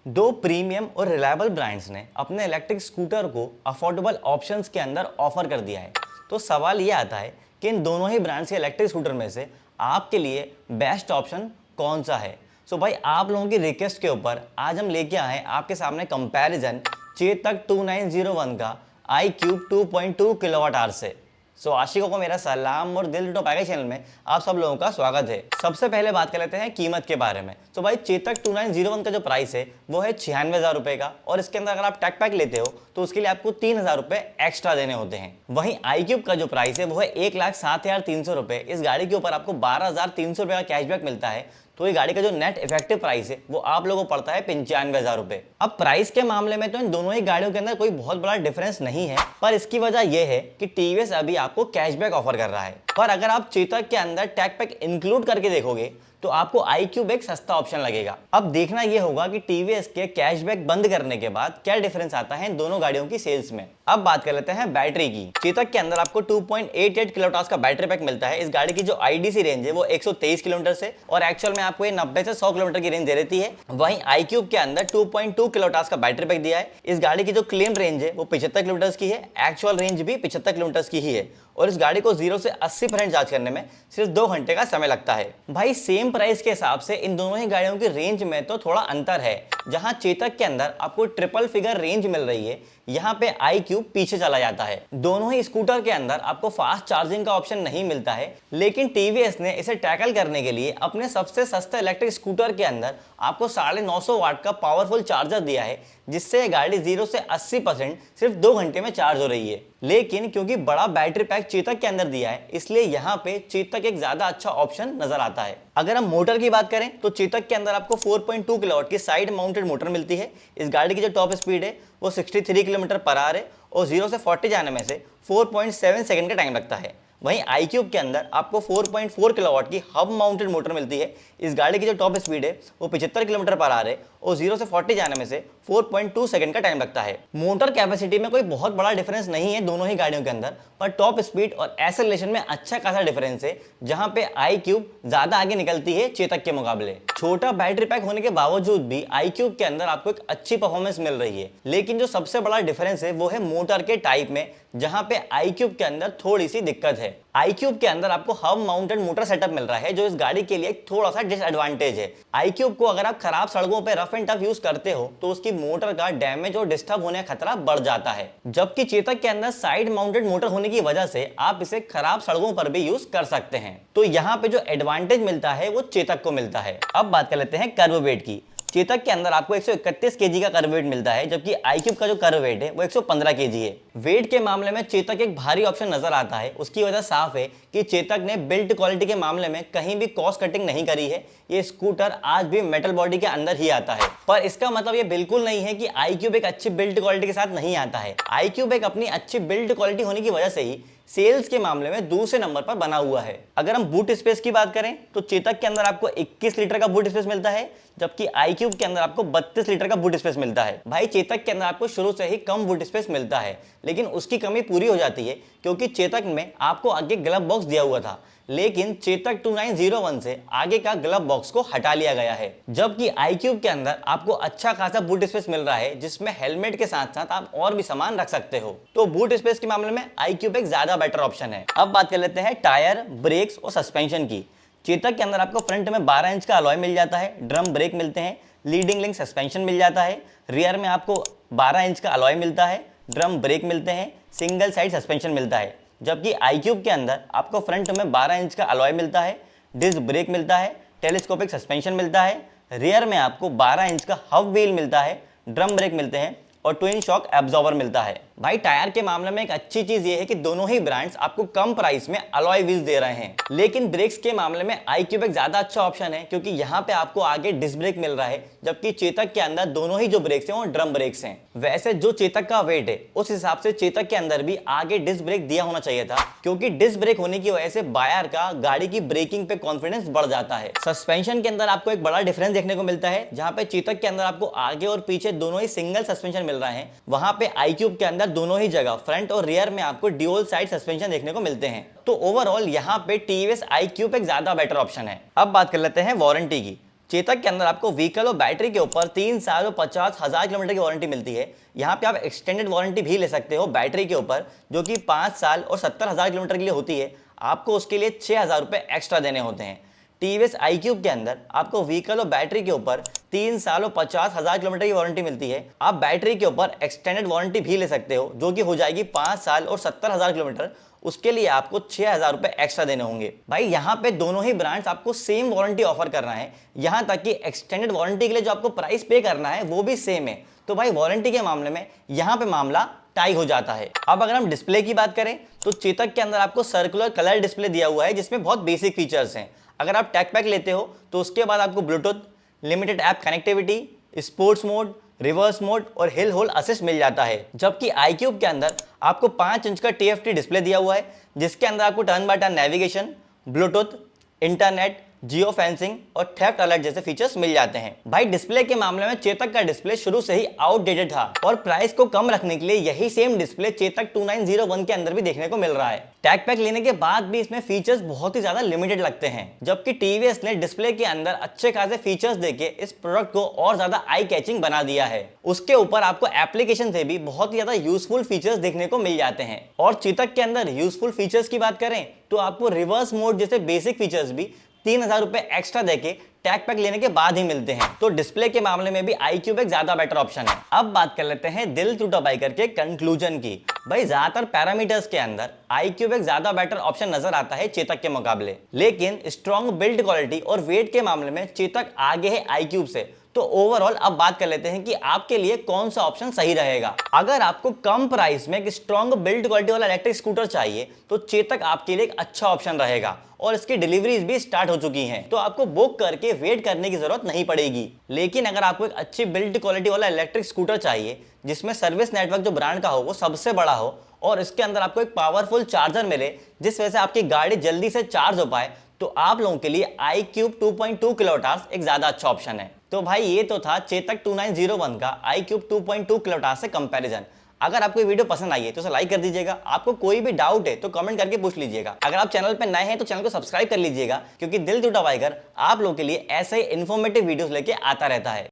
दो प्रीमियम और reliable brands ने अपने इलेक्ट्रिक स्कूटर को अफोर्डेबल ऑप्शंस के अंदर ऑफर कर दिया है। तो सवाल ये आता है कि इन दोनों ही ब्रांड्स के इलेक्ट्रिक स्कूटर में से आपके लिए बेस्ट ऑप्शन कौन सा है। सो भाई आप लोगों की रिक्वेस्ट के ऊपर आज हम लेके आए हैं आपके सामने कंपैरिजन चेतक 2901 का iQube 2.2 किलोवाट आवर से। सो आशिकों को मेरा सलाम और दिल टू पैकेज चैनल में आप सब लोगों का स्वागत है। सबसे पहले बात कर लेते हैं कीमत के बारे में। तो भाई चेतक 2901 का जो प्राइस है वो है 96,000 रुपए का, और इसके अंदर अगर आप टैग पैक लेते हो तो उसके लिए आपको 3,000 रुपए एक्स्ट्रा देने होते हैं। वहीं iQube का जो प्राइस है वो है 1,07,300 रुपए। इस गाड़ी के ऊपर आपको 12,300 रुपए का कैशबैक मिलता है। तो ये गाड़ी का जो नेट इफेक्टिव प्राइस है वो आप लोगों को पड़ता है 95,000 रुपए। अब प्राइस के मामले में तो इन दोनों ही गाड़ियों के अंदर कोई बहुत बड़ा डिफरेंस नहीं है, पर इसकी वजह यह है कि टीवीएस अभी आपको कैशबैक ऑफर कर रहा है। पर अगर आप चेतक के अंदर टैग पैक इंक्लूड करके देखोगे तो आपको iQube एक सस्ता ऑप्शन लगेगा। अब देखना यह होगा कि टीवीएस के कैशबैक बंद करने के बाद क्या डिफरेंस आता है इन दोनों गाड़ियों की सेल्स में। अब बात कर लेते हैं बैटरी की। चेतक के अंदर आपको 2.88 किलोवाट का बैटरी पैक मिलता है। इस गाड़ी की जो आईडीसी रेंज है वो 123 किलोमीटर से, और एक्चुअल में आपको ये 90 से 100 किलोमीटर की रेंज दे देती है। वहीं iQube के अंदर 2.2 किलोवाट का बैटरी पैक दिया है। इस गाड़ी की जो क्लेम रेंज है वो 75 किलोमीटर की है, एक्चुअल रेंज भी 75 किलोमीटर की ही है, और इस गाड़ी को 0 से 80% चार्ज करने में सिर्फ 2 घंटे का समय लगता है। भाई सेम प्राइस के हिसाब से इन दोनों ही गाड़ियों की रेंज में तो थोड़ा अंतर है। जहां चेतक के अंदर आपको ट्रिपल फिगर रेंज मिल रही है, यहाँ पे iQube पीछे चला जाता है। दोनों ही स्कूटर के अंदर आपको फास्ट चार्जिंग का ऑप्शन नहीं मिलता है, लेकिन टीवीएस ने इसे टैकल करने के लिए अपने सबसे सस्ते इलेक्ट्रिक स्कूटर के अंदर आपको 950 वाट का पावरफुल चार्जर दिया है, जिससे ये गाड़ी 0 से 80% सिर्फ 2 घंटे में चार्ज हो रही है। लेकिन क्योंकि बड़ा बैटरी पैक चेतक के अंदर दिया है, इसलिए यहाँ पे चेतक एक ज्यादा अच्छा ऑप्शन नजर आता है। अगर हम मोटर की बात करें तो चेतक के अंदर आपको 4.2 किलोवाट की साइड माउंटेड मोटर मिलती है। इस गाड़ी की जो टॉप स्पीड है वो 63 किलोमीटर पर आवर है, और 0 से 40 जाने में से 4.7 सेकंड का टाइम लगता है। वहीं iQube के अंदर आपको 4.4 किलोवाट की हब माउंटेड मोटर मिलती है। इस गाड़ी की जो टॉप स्पीड है वो 75 किलोमीटर पर आवर है, और 0 से 40 जाने में से 4.2 सेकंड का टाइम लगता है। मोटर कैपेसिटी में कोई बहुत बड़ा डिफरेंस नहीं है दोनों ही गाड़ियों के अंदर, पर टॉप स्पीड और एक्सेलरेशन में अच्छा खासा डिफरेंस है, जहां पे iQube ज्यादा आगे निकलती है चेतक के मुकाबले। छोटा बैटरी पैक होने के बावजूद भी iQube के अंदर आपको एक अच्छी परफॉर्मेंस मिल रही है। लेकिन जो सबसे बड़ा डिफरेंस है वो है मोटर के टाइप में, जहां पे iQube के अंदर थोड़ी सी दिक्कत है। iQube के अंदर आपको हब माउंटेड मोटर सेटअप मिल रहा है, जो इस गाड़ी के लिए थोड़ा सा डिसएडवांटेज है। iQube को अगर आप खराब सड़कों पे रफ एंड टफ यूज करते हो तो उसकी मोटर का डैमेज और डिस्टर्ब होने का खतरा बढ़ जाता है, जबकि चेतक के अंदर साइड माउंटेड मोटर होने की वजह से आप इसे खराब सड़कों पर भी यूज कर सकते हैं। तो यहाँ पे जो एडवांटेज मिलता है वो चेतक को मिलता है। अब बात कर लेते हैं कर्व वेट की। चेतक के अंदर आपको 131 केजी का कर्व वेट मिलता है, जबकि iQube का जो कर्व वेट है वो 115 केजी है। वेट के मामले में चेतक एक भारी ऑप्शन नजर आता है। उसकी वजह साफ है कि चेतक ने बिल्ड क्वालिटी के मामले में कहीं भी कॉस्ट कटिंग नहीं करी है। ये स्कूटर आज भी मेटल बॉडी के अंदर ही आता है, पर इसका मतलब ये बिल्कुल नहीं है कि iQube एक अच्छी बिल्ड क्वालिटी के साथ नहीं आता है। iQube एक अपनी अच्छी बिल्ड क्वालिटी होने की वजह से ही सेल्स के मामले में दूसरे नंबर पर बना हुआ है। अगर हम बूट स्पेस की बात करें तो चेतक के अंदर आपको 21 लीटर का बूट स्पेस मिलता है, जबकि iQube के अंदर आपको 32 लीटर का बूट स्पेस मिलता है। भाई चेतक के अंदर आपको शुरू से ही कम बूट स्पेस मिलता है, लेकिन उसकी कमी पूरी हो जाती है क्योंकि चेतक में आपको आगे ग्लव बॉक्स दिया हुआ था, लेकिन चेतक 2901 से आगे का ग्लव बॉक्स को हटा लिया गया है। जबकि iQube के अंदर आपको अच्छा खासा बूट स्पेस मिल रहा है, जिसमें हेलमेट के साथ साथ आप और भी सामान रख सकते हो। तो बूट स्पेस के मामले में iQube एक ज्यादा बेटर ऑप्शन है। अब बात कर लेते हैं टायर, ब्रेक्स और सस्पेंशन की। चेतक के अंदर आपको फ्रंट में 12 इंच का अलॉय मिल जाता है, ड्रम ब्रेक मिलते हैं, लीडिंग लिंक सस्पेंशन मिल जाता है। रियर में आपको 12 इंच का अलॉय मिलता है, ड्रम ब्रेक मिलते हैं, सिंगल साइड सस्पेंशन मिलता है। जबकि iQube के अंदर आपको फ्रंट में 12 इंच का अलॉय मिलता है, डिस्क ब्रेक मिलता है, टेलीस्कोपिक सस्पेंशन मिलता है। रियर में आपको 12 इंच का हब व्हील मिलता है, ड्रम ब्रेक मिलते हैं, और ट्विन शॉक एब्जॉर्बर मिलता है। भाई टायर के मामले में एक अच्छी चीज ये है कि दोनों ही ब्रांड्स आपको कम प्राइस में अलॉय व्हील्स दे रहे हैं। लेकिन ब्रेक्स के मामले में iQube एक ज्यादा अच्छा ऑप्शन है, क्योंकि यहाँ पे आपको आगे डिस्क ब्रेक मिल रहा है, जबकि चेतक के अंदर दोनों ही जो ब्रेक्स हैं वो ड्रम ब्रेक्स हैं। वैसे जो चेतक का वेट है उस हिसाब से चेतक के अंदर भी आगे डिस्क ब्रेक दिया होना चाहिए था, क्योंकि डिस्क ब्रेक होने की वजह से बायर का गाड़ी की ब्रेकिंग पे कॉन्फिडेंस बढ़ जाता है। सस्पेंशन के अंदर आपको एक बड़ा डिफरेंस देखने को मिलता है, जहां पे चेतक के अंदर आपको आगे और पीछे दोनों ही सिंगल सस्पेंशन मिल रहे हैं, वहां पे iQube के अंदर दोनों ही जगह फ्रंट और रियर में आपको ड्यूल साइड सस्पेंशन देखने को मिलते हैं। तो ओवरऑल यहाँ पे टीवीएस iQube एक ज्यादा बेटर ऑप्शन है। अब बात कर लेते हैं वारंटी की। चेतक के अंदर आपको व्हीकल और बैटरी के ऊपर 3 साल और 50,000 किलोमीटर की वारंटी मिलती है। यहाँ पे आप एक्सटेंडेड वारंटी भी ले सकते हो बैटरी के ऊपर, जो कि 5 साल और 70,000 किलोमीटर के लिए होती है। आपको उसके लिए 6,000 रुपये एक्स्ट्रा देने होते हैं। टीवीएस iQube के अंदर आपको व्हीकल और बैटरी के ऊपर 3 साल और 50,000 किलोमीटर की वारंटी मिलती है। आप बैटरी के ऊपर एक्सटेंडेड वारंटी भी ले सकते हो, जो कि हो जाएगी 5 साल और 70,000 किलोमीटर। उसके लिए आपको 6,000 रुपये एक्स्ट्रा देने होंगे। भाई यहाँ पे दोनों ही ब्रांड्स आपको सेम वारंटी ऑफर कर रहा है, यहाँ तक कि एक्सटेंडेड वारंटी के लिए जो आपको प्राइस पे करना है वो भी सेम है। तो भाई वारंटी के मामले में यहाँ पे मामला टाई हो जाता है। अब अगर हम डिस्प्ले की बात करें तो चेतक के अंदर आपको सर्कुलर कलर डिस्प्ले दिया हुआ है, जिसमें बहुत बेसिक फीचर्स हैं। अगर आप टैग पैक लेते हो तो उसके बाद आपको Bluetooth, limited app connectivity, sports mode, reverse mode और हिल होल्ड असिस्ट मिल जाता है। जबकि iQube के अंदर आपको 5 इंच का TFT डिस्प्ले दिया हुआ है, जिसके अंदर आपको turn by turn navigation, Bluetooth, internet, geo fencing और थेफ्ट अलर्ट जैसे फीचर्स मिल जाते हैं। भाई डिस्प्ले के मामले में चेतक का डिस्प्ले शुरू से ही आउटडेटेड था और प्राइस को कम रखने के लिए यही सेम डिस्प्ले चेतक 2901 के अंदर भी देखने को मिल रहा है। टैग पैक लेने के बाद भी इसमें फीचर्स बहुत ही ज्यादा लिमिटेड लगते हैं, जबकि टीवीएस ने डिस्प्ले के अंदर अच्छे खासे फीचर्स देके इस प्रोडक्ट को और ज्यादा आई कैचिंग बना दिया है। उसके ऊपर आपको एप्लीकेशन से भी बहुत ही ज्यादा यूजफुल फीचर्स देखने को मिल जाते हैं। और चेतक के अंदर यूजफुल फीचर्स की बात करें तो आपको रिवर्स मोड जैसे बेसिक फीचर्स भी 3,000 रुपए एक्स्ट्रा देके टैग पैक लेने के बाद ही मिलते हैं। तो डिस्प्ले के मामले में भी iQube एक ज्यादा बेटर ऑप्शन है। अब बात कर लेते हैं दिल टूटा बाइकर के कंक्लूजन की। भाई ज्यादातर पैरामीटर्स के अंदर iQube एक ज्यादा बेटर ऑप्शन नजर आता है चेतक के मुकाबले, लेकिन स्ट्रॉन्ग बिल्ड क्वालिटी और वेट के मामले में चेतक आगे है iQube से। तो ओवरऑल अब बात कर लेते हैं कि आपके लिए कौन सा ऑप्शन सही रहेगा। अगर आपको कम प्राइस में एक स्ट्रॉन्ग बिल्ड क्वालिटी वाला इलेक्ट्रिक स्कूटर चाहिए तो चेतक आपके लिए एक अच्छा ऑप्शन रहेगा और इसकी डिलीवरीज भी स्टार्ट हो चुकी हैं, तो आपको बुक करके वेट करने की जरूरत नहीं पड़ेगी। लेकिन अगर आपको एक अच्छी बिल्ड क्वालिटी वाला इलेक्ट्रिक स्कूटर चाहिए जिसमें सर्विस नेटवर्क जो ब्रांड का हो वो सबसे बड़ा हो और इसके अंदर आपको एक पावरफुल चार्जर मिले जिस वजह से आपकी गाड़ी जल्दी से चार्ज हो पाए, तो आप लोगों के लिए iQube 2.2 किलोवाट एक ज्यादा अच्छा ऑप्शन है। तो भाई ये तो था चेतक 2901 का iQube 2.2 किलोवाट से कंपैरिजन। अगर आपको ये वीडियो पसंद आई है तो उसे लाइक कर दीजिएगा। आपको कोई भी डाउट है तो कमेंट करके पूछ लीजिएगा। अगर आप चैनल पे नए हैं तो चैनल को सब्सक्राइब कर लीजिएगा, क्योंकि दिल टूटा बाइकर आप लोगों के लिए ऐसे ही इन्फॉर्मेटिव वीडियोस लेके आता रहता है।